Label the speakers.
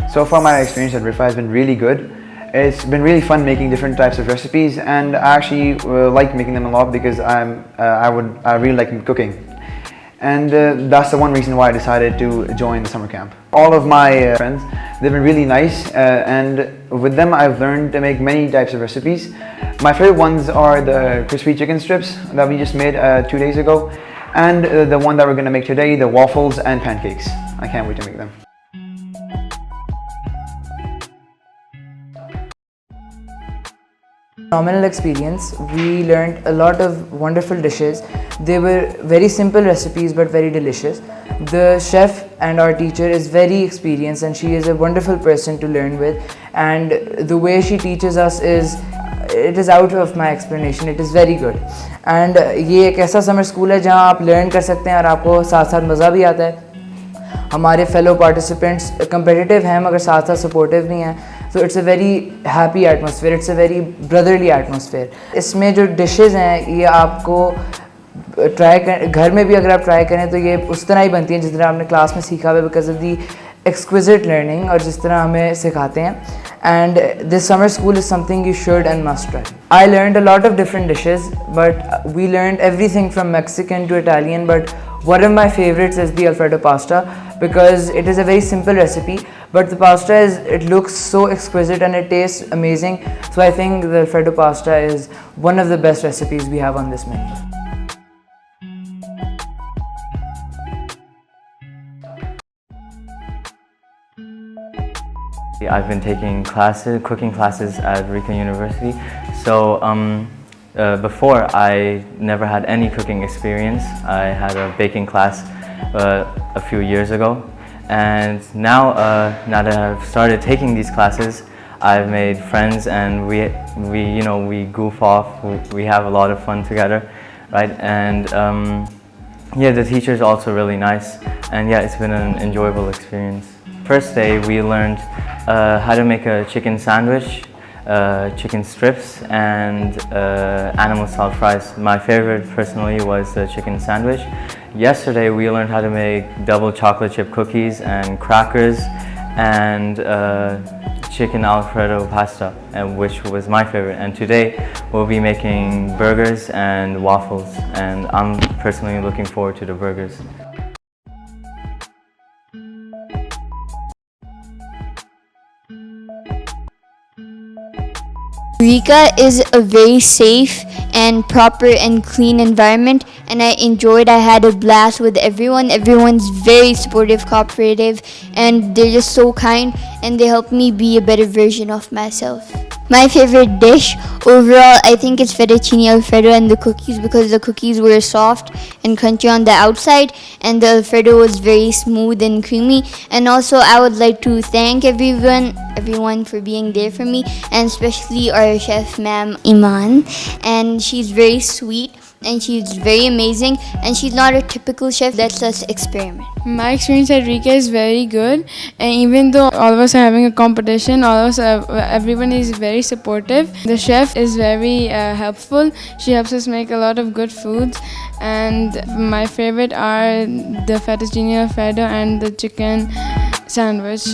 Speaker 1: So far my experience at Riphah has been really good. It's been really fun making different types of recipes, and I actually like making them a lot because I really like cooking. And that's the one reason why I decided to join the summer camp. All of my friends, they've been really nice, and with them I've learned to make many types of recipes. My favorite ones are the crispy chicken strips that we just made 2 days ago, and the one that we're going to make today, the waffles and pancakes. I can't wait to make them.
Speaker 2: Phenomenal experience. We learned a lot of wonderful dishes. They were very simple recipes but very delicious. The chef and our teacher is very experienced and she is a wonderful person to learn with, and the way she teaches us is out of my explanation. It is very good. And ये एक ऐसा summer school है जहाँ आप learn कर सकते हैं और आपको साथ साथ मज़ा भी आता है. हमारे fellow participants competitive हैं मगर साथ साथ supportive भी हैं. So it's a very happy atmosphere, it's a very brotherly atmosphere. इसमें जो dishes हैं ये आपको try कर, घर में भी अगर आप try करें तो ये उस तरह ही बनती हैं जिस तरह आपने क्लास में सीखा हुआ, because of the exquisite learning और जिस तरह हमें सिखाते हैं. And this summer school is something you should and must try. I learned a lot of different dishes, but we learned everything from Mexican to Italian, but one of my favorites is the Alfredo pasta because it is a very simple recipe, but the pasta it looks so exquisite and it tastes amazing. So I think the Alfredo pasta is one of the best recipes we have on this menu.
Speaker 3: I've been taking cooking classes at RIHCA University. So before I never had any cooking experience. I had a baking class a few years ago, and now that I've started taking these classes, I've made friends and we goof off. We have a lot of fun together, right? And yeah, the teacher is also really nice, and yeah, it's been an enjoyable experience. First day we learned how to make a chicken sandwich, chicken strips, and animal style fries. My favorite personally was the chicken sandwich. Yesterday we learned how to make double chocolate chip cookies and crackers and chicken Alfredo pasta, which was my favorite. And today we'll be making burgers and waffles, and I'm personally looking forward to the burgers.
Speaker 4: RIHCA is a very safe and proper and clean environment, and I had a blast with everyone. Everyone's very supportive, cooperative, and they're just so kind, and they help me be a better version of myself. My favorite dish overall, I think it's fettuccine alfredo and the cookies, because the cookies were soft and crunchy on the outside and the alfredo was very smooth and creamy. And also I would like to thank everyone for being there for me, and especially our chef ma'am Iman, and she's very sweet and she's very amazing, and she's not a typical chef, lets us experiment.
Speaker 5: My experience at RIHCA is very good, and even though all of us are having a competition, everyone is very supportive. The chef is very helpful. She helps us make a lot of good foods, and my favorite are the fettuccine alfredo and the chicken sandwich.